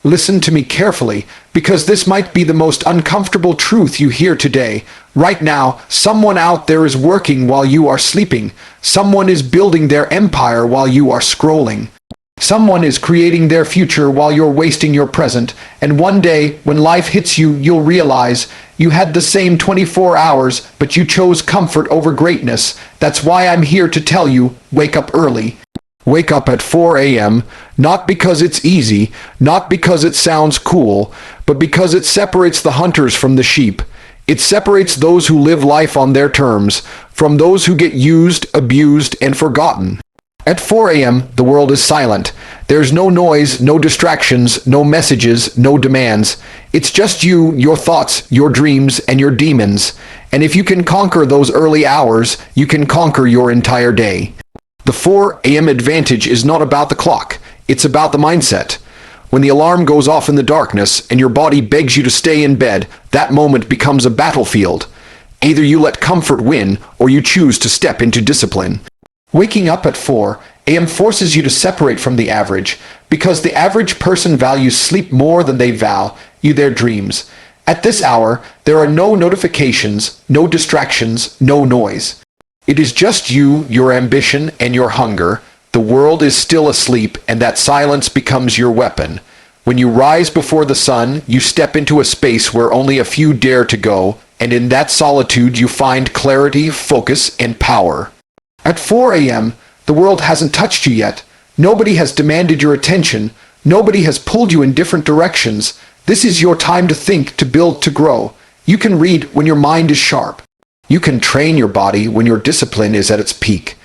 Listen to me carefully, because this might be the most uncomfortable truth you hear today. Right now, someone out there is working while you are sleeping. Someone is building their empire while you are scrolling. Someone is creating their future while you're wasting your present. And one day, when life hits you, you'll realize you had the same 24 hours, but you chose comfort over greatness. That's why I'm here to tell you, wake up early. Wake up at 4 a.m., not because it's easy, not because it sounds cool, but because it separates the hunters from the sheep. It separates those who live life on their terms from those who get used, abused, and forgotten. At 4 a.m., the world is silent. There's no noise, no distractions, no messages, no demands. It's just you, your thoughts, your dreams, and your demons. And if you can conquer those early hours, you can conquer your entire day. The 4 a.m. advantage is not about the clock. It's about the mindset. When the alarm goes off in the darkness and your body begs you to stay in bed, that moment becomes a battlefield. Either you let comfort win or you choose to step into discipline. Waking up at 4 a.m. forces you to separate from the average, because the average person values sleep more than they value their dreams. At this hour, there are no notifications, no distractions, no noise. It is just you, your ambition, and your hunger. The world is still asleep, and that silence becomes your weapon. When you rise before the sun, you step into a space where only a few dare to go, and in that solitude you find clarity, focus, and power. At 4 a.m., the world hasn't touched you yet. Nobody has demanded your attention. Nobody has pulled you in different directions. This is your time to think, to build, to grow. You can read when your mind is sharp. You can train your body when your discipline is at its peak.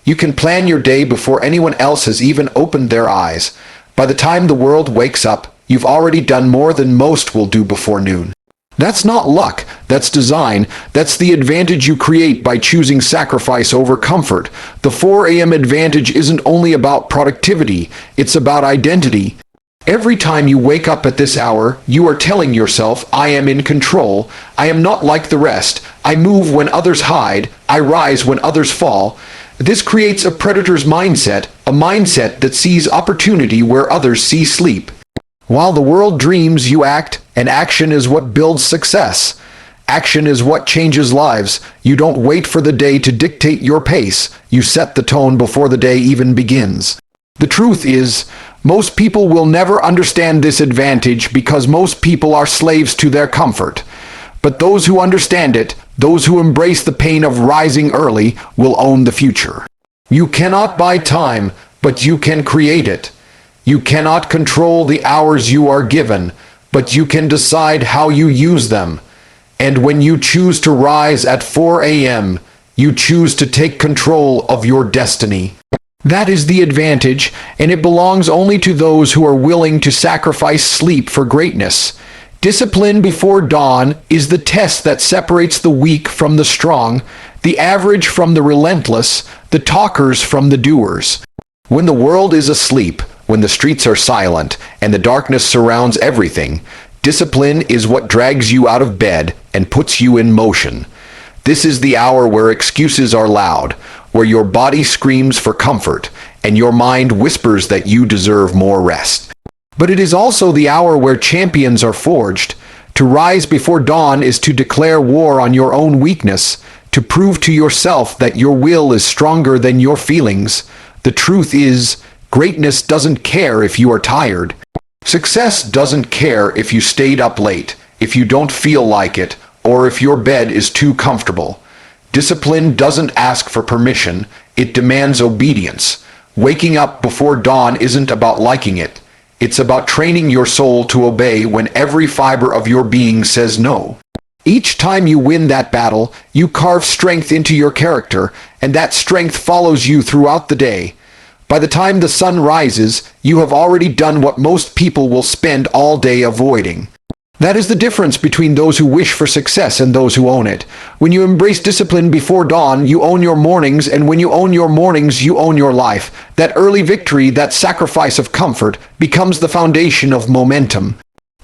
You can plan your day before anyone else has even opened their eyes. By the time the world wakes up, you've already done more than most will do before noon. That's not luck, that's design. That's the advantage you create by choosing sacrifice over comfort. The 4 a.m. advantage isn't only about productivity, it's about identity. Every time you wake up at this hour, you are telling yourself, I am in control. I am not like the rest. I move when others hide. I rise when others fall. This creates a predator's mindset, a mindset that sees opportunity where others see sleep. While the world dreams, you act, and action is what builds success. Action is what changes lives. You don't wait for the day to dictate your pace. You set the tone before the day even begins. The truth is, most people will never understand this advantage because most people are slaves to their comfort. But those who understand it, those who embrace the pain of rising early, will own the future. You cannot buy time, but you can create it. You cannot control the hours you are given, but you can decide how you use them. And when you choose to rise at 4 a.m., you choose to take control of your destiny. That is the advantage, and it belongs only to those who are willing to sacrifice sleep for greatness. Discipline before dawn is the test that separates the weak from the strong, the average from the relentless, the talkers from the doers. When the world is asleep, when the streets are silent, and the darkness surrounds everything, discipline is what drags you out of bed and puts you in motion. This is the hour where excuses are loud, where your body screams for comfort, and your mind whispers that you deserve more rest. But it is also the hour where champions are forged. To rise before dawn is to declare war on your own weakness, to prove to yourself that your will is stronger than your feelings. The truth is, greatness doesn't care if you are tired. Success doesn't care if you stayed up late, if you don't feel like it, or if your bed is too comfortable. Discipline doesn't ask for permission, it demands obedience. Waking up before dawn isn't about liking it. It's about training your soul to obey when every fiber of your being says no. Each time you win that battle, you carve strength into your character, and that strength follows you throughout the day. By the time the sun rises, you have already done what most people will spend all day avoiding. That is the difference between those who wish for success and those who own it. When you embrace discipline before dawn, you own your mornings, and when you own your mornings, you own your life. That early victory, that sacrifice of comfort, becomes the foundation of momentum.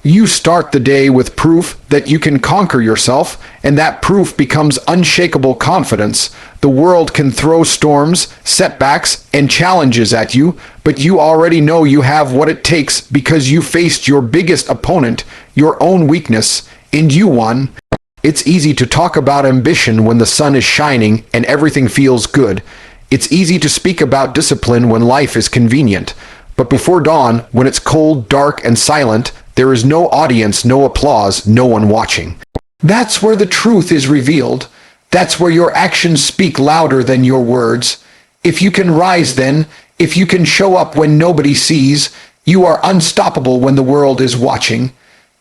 You start the day with proof that you can conquer yourself, and that proof becomes unshakable confidence. The world can throw storms, setbacks, and challenges at you, but you already know you have what it takes because you faced your biggest opponent, your own weakness, and you won. It's easy to talk about ambition when the sun is shining and everything feels good. It's easy to speak about discipline when life is convenient. But before dawn, when it's cold, dark, and silent, there is no audience, no applause, no one watching. That's where the truth is revealed. That's where your actions speak louder than your words. If you can rise then, if you can show up when nobody sees, you are unstoppable when the world is watching.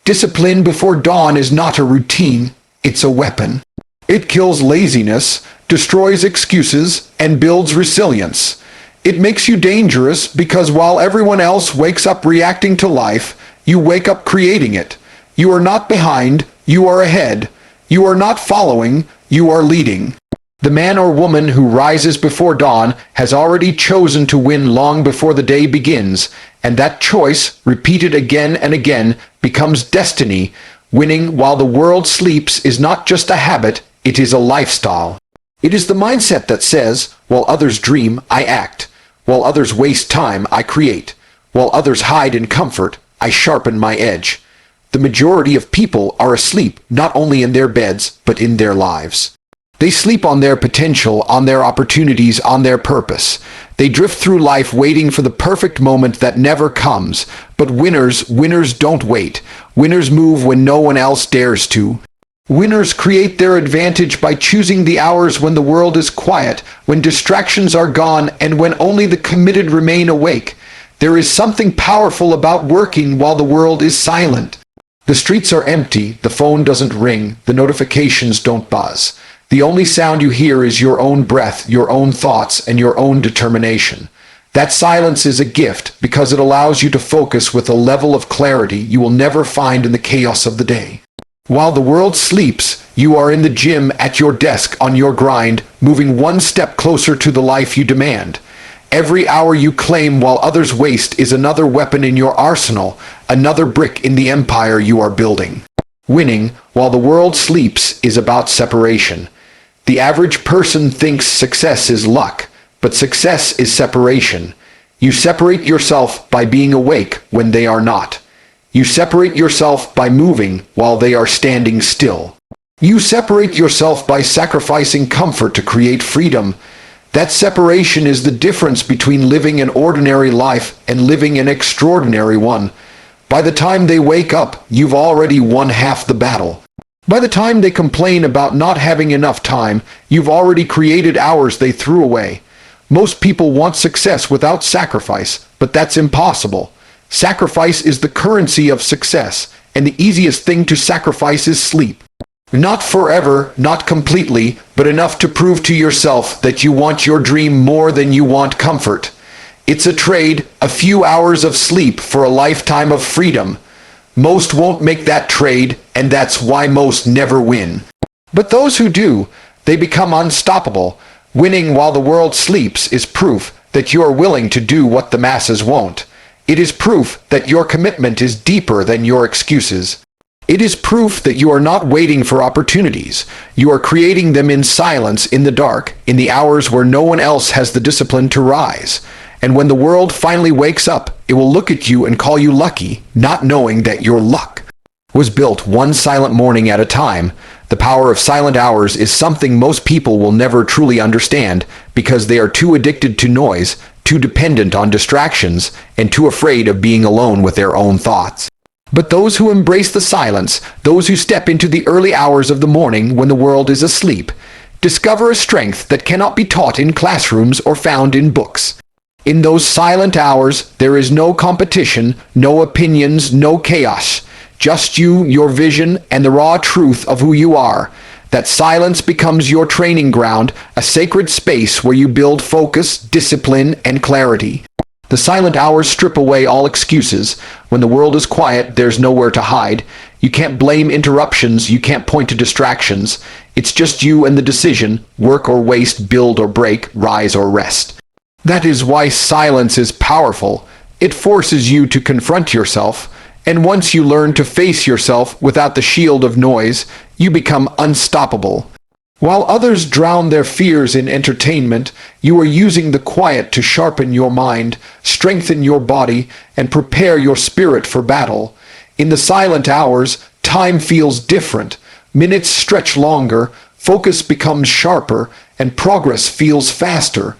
Discipline before dawn is not a routine, it's a weapon. It kills laziness, destroys excuses, and builds resilience. It makes you dangerous because while everyone else wakes up reacting to life, you wake up creating it. You are not behind, you are ahead. You are not following, you are leading. The man or woman who rises before dawn has already chosen to win long before the day begins, and that choice, repeated again and again, becomes destiny. Winning while the world sleeps is not just a habit, it is a lifestyle. It is the mindset that says, while others dream, I act. While others waste time, I create. While others hide in comfort, I sharpen my edge. The majority of people are asleep not only in their beds, but in their lives. They sleep on their potential, on their opportunities, on their purpose. They drift through life waiting for the perfect moment that never comes. But winners don't wait. Winners move when no one else dares to. Winners create their advantage by choosing the hours when the world is quiet, when distractions are gone, and when only the committed remain awake. There is something powerful about working while the world is silent. The streets are empty, the phone doesn't ring, the notifications don't buzz. The only sound you hear is your own breath, your own thoughts, and your own determination. That silence is a gift because it allows you to focus with a level of clarity you will never find in the chaos of the day. While the world sleeps, you are in the gym, at your desk, on your grind, moving one step closer to the life you demand. Every hour you claim while others waste is another weapon in your arsenal, another brick in the empire you are building. Winning while the world sleeps is about separation. The average person thinks success is luck, but success is separation. You separate yourself by being awake when they are not. You separate yourself by moving while they are standing still. You separate yourself by sacrificing comfort to create freedom. That separation is the difference between living an ordinary life and living an extraordinary one. By the time they wake up, you've already won half the battle. By the time they complain about not having enough time, you've already created hours they threw away. Most people want success without sacrifice, but that's impossible. Sacrifice is the currency of success, and the easiest thing to sacrifice is sleep. Not forever, not completely, but enough to prove to yourself that you want your dream more than you want comfort. It's a trade, a few hours of sleep for a lifetime of freedom. Most won't make that trade, and that's why most never win. But those who do, they become unstoppable. Winning while the world sleeps is proof that you are willing to do what the masses won't. It is proof that your commitment is deeper than your excuses. It is proof that you are not waiting for opportunities. You are creating them in silence, in the dark, in the hours where no one else has the discipline to rise. And when the world finally wakes up, it will look at you and call you lucky, not knowing that your luck was built one silent morning at a time. The power of silent hours is something most people will never truly understand because they are too addicted to noise, too dependent on distractions, and too afraid of being alone with their own thoughts. But those who embrace the silence, those who step into the early hours of the morning when the world is asleep, discover a strength that cannot be taught in classrooms or found in books. In those silent hours, there is no competition, no opinions, no chaos. Just you, your vision, and the raw truth of who you are. That silence becomes your training ground, a sacred space where you build focus, discipline, and clarity. The silent hours strip away all excuses. When the world is quiet, there's nowhere to hide. You can't blame interruptions, you can't point to distractions. It's just you and the decision, work or waste, build or break, rise or rest. That is why silence is powerful. It forces you to confront yourself. And once you learn to face yourself without the shield of noise, you become unstoppable. While others drown their fears in entertainment, you are using the quiet to sharpen your mind, strengthen your body, and prepare your spirit for battle. In the silent hours, time feels different. Minutes stretch longer, focus becomes sharper, and progress feels faster.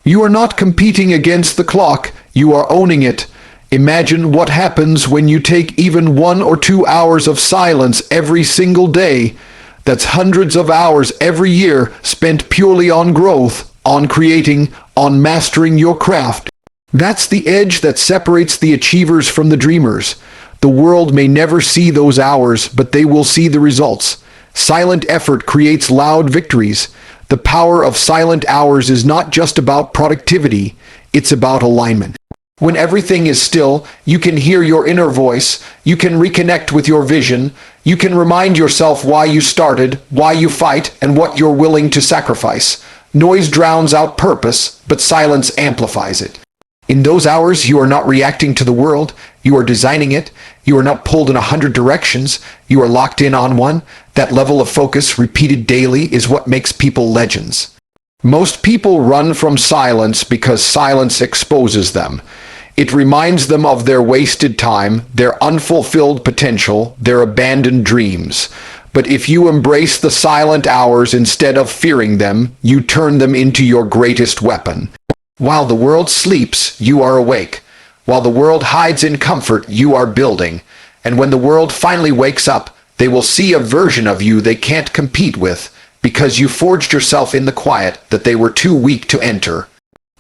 You are not competing against the clock, you are owning it. Imagine what happens when you take even 1 or 2 hours of silence every single day. That's hundreds of hours every year spent purely on growth, on creating, on mastering your craft. That's the edge that separates the achievers from the dreamers. The world may never see those hours, but they will see the results. Silent effort creates loud victories. The power of silent hours is not just about productivity, it's about alignment. When everything is still, you can hear your inner voice, you can reconnect with your vision, you can remind yourself why you started, why you fight, and what you're willing to sacrifice. Noise drowns out purpose, but silence amplifies it. In those hours, you are not reacting to the world, you are designing it. You are not pulled in 100 directions, you are locked in on one. That level of focus, repeated daily, is what makes people legends. Most people run from silence because silence exposes them. It reminds them of their wasted time, their unfulfilled potential, their abandoned dreams. But if you embrace the silent hours instead of fearing them, you turn them into your greatest weapon. While the world sleeps, you are awake. While the world hides in comfort, you are building. And when the world finally wakes up, they will see a version of you they can't compete with, because you forged yourself in the quiet that they were too weak to enter.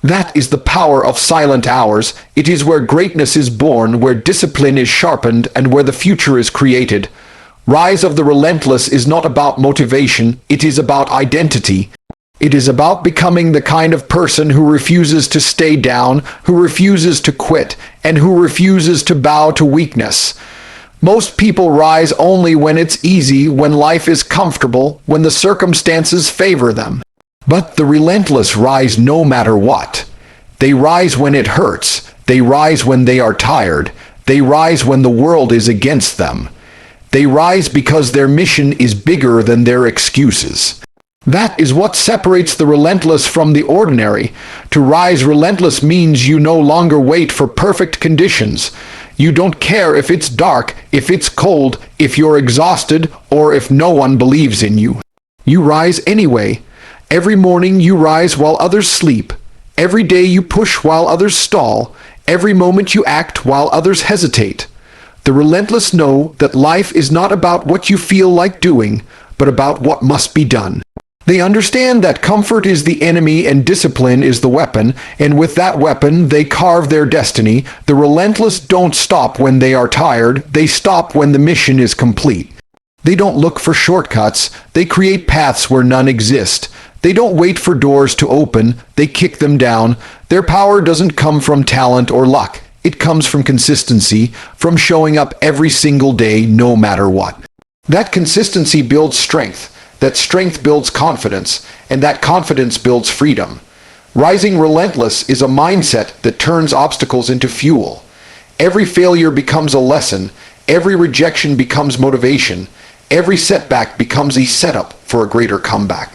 That is the power of silent hours. It is where greatness is born, where discipline is sharpened, and where the future is created. Rise of the Relentless is not about motivation, it is about identity. It is about becoming the kind of person who refuses to stay down, who refuses to quit, and who refuses to bow to weakness. Most people rise only when it's easy, when life is comfortable, when the circumstances favor them. But the relentless rise no matter what. They rise when it hurts. They rise when they are tired. They rise when the world is against them. They rise because their mission is bigger than their excuses. That is what separates the relentless from the ordinary. To rise relentless means you no longer wait for perfect conditions. You don't care if it's dark, if it's cold, if you're exhausted, or if no one believes in you. You rise anyway. Every morning you rise while others sleep. Every day you push while others stall. Every moment you act while others hesitate. The relentless know that life is not about what you feel like doing, but about what must be done. They understand that comfort is the enemy and discipline is the weapon, and with that weapon they carve their destiny. The relentless don't stop when they are tired, they stop when the mission is complete. They don't look for shortcuts, they create paths where none exist. They don't wait for doors to open, they kick them down. Their power doesn't come from talent or luck. It comes from consistency, from showing up every single day no matter what. That consistency builds strength. That strength builds confidence, and that confidence builds freedom. Rising relentless is a mindset that turns obstacles into fuel. Every failure becomes a lesson, every rejection becomes motivation, every setback becomes a setup for a greater comeback.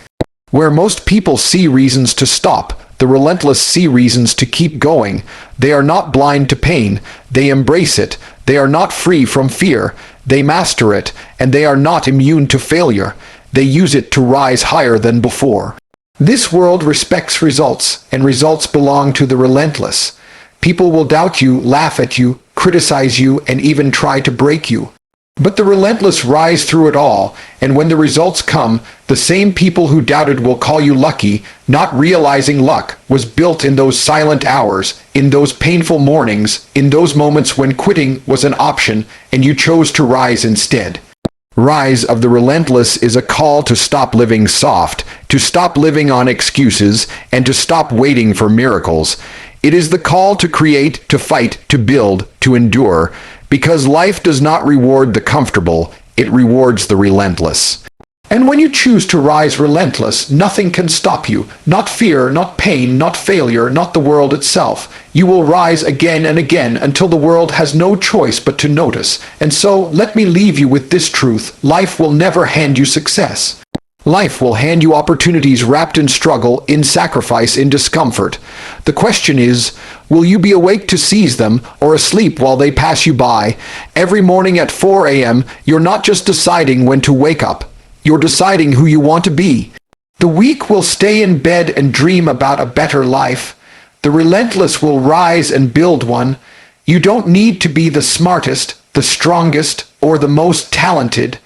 Where most people see reasons to stop, the relentless see reasons to keep going. They are not blind to pain, they embrace it. They are not free from fear, they master it, and they are not immune to failure. They use it to rise higher than before. This world respects results, and results belong to the relentless. People will doubt you, laugh at you, criticize you, and even try to break you. But the relentless rise through it all, and when the results come, the same people who doubted will call you lucky, not realizing luck was built in those silent hours, in those painful mornings, in those moments when quitting was an option, and you chose to rise instead. Rise of the Relentless is a call to stop living soft, to stop living on excuses, and to stop waiting for miracles. It is the call to create, to fight, to build, to endure, because life does not reward the comfortable, it rewards the relentless. And when you choose to rise relentless, nothing can stop you. Not fear, not pain, not failure, not the world itself. You will rise again and again until the world has no choice but to notice. And so, let me leave you with this truth. Life will never hand you success. Life will hand you opportunities wrapped in struggle, in sacrifice, in discomfort. The question is, will you be awake to seize them or asleep while they pass you by? Every morning at 4 a.m., you're not just deciding when to wake up. You're deciding who you want to be. The weak will stay in bed and dream about a better life. The relentless will rise and build one. You don't need to be the smartest, the strongest, or the most talented.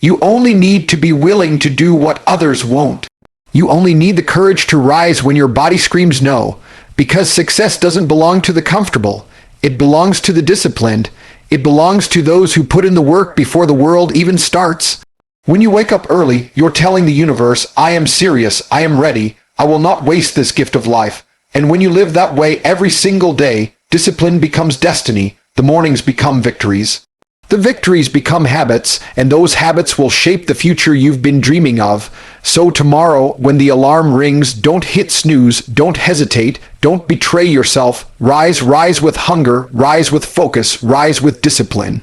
You only need to be willing to do what others won't. You only need the courage to rise when your body screams no, because success doesn't belong to the comfortable. It belongs to the disciplined. It belongs to those who put in the work before the world even starts. When you wake up early, you're telling the universe, I am serious, I am ready, I will not waste this gift of life. And when you live that way every single day, discipline becomes destiny, the mornings become victories. The victories become habits, and those habits will shape the future you've been dreaming of. So tomorrow, when the alarm rings, don't hit snooze, don't hesitate, don't betray yourself. Rise with hunger, rise with focus, rise with discipline.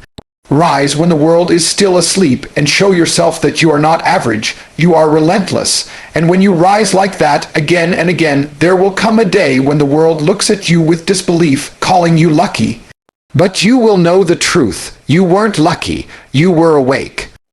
Rise when the world is still asleep and show yourself that you are not average, you are relentless. And when you rise like that again and again, there will come a day when the world looks at you with disbelief, calling you lucky. But you will know the truth. You weren't lucky. You were awake.